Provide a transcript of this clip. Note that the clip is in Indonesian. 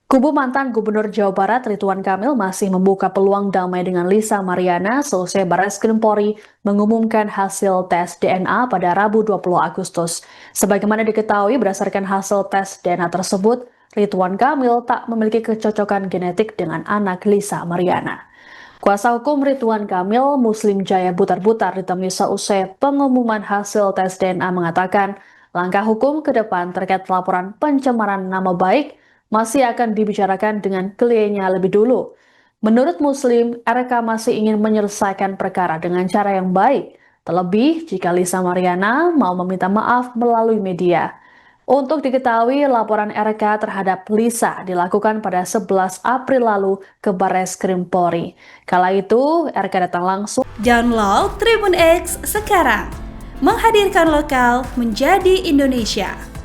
Kubu mantan Gubernur Jawa Barat Ridwan Kamil masih membuka peluang damai dengan Lisa Mariana selesai Barreskrim Polri mengumumkan hasil tes DNA pada Rabu 20 Agustus. Sebagaimana diketahui berdasarkan hasil tes DNA tersebut, Ridwan Kamil tak memiliki kecocokan genetik dengan anak Lisa Mariana. Kuasa hukum Ridwan Kamil, Muslim Jaya Butar-Butar ditemui seusai pengumuman hasil tes DNA mengatakan langkah hukum ke depan terkait laporan pencemaran nama baik masih akan dibicarakan dengan kliennya lebih dulu. Menurut Muslim, RK masih ingin menyelesaikan perkara dengan cara yang baik, terlebih jika Lisa Mariana mau meminta maaf melalui media. Untuk diketahui, laporan RK terhadap Lisa dilakukan pada 11 April lalu ke Barreskrim Polri. Kala itu, RK datang langsung. Download Tribun X sekarang, menghadirkan lokal menjadi Indonesia.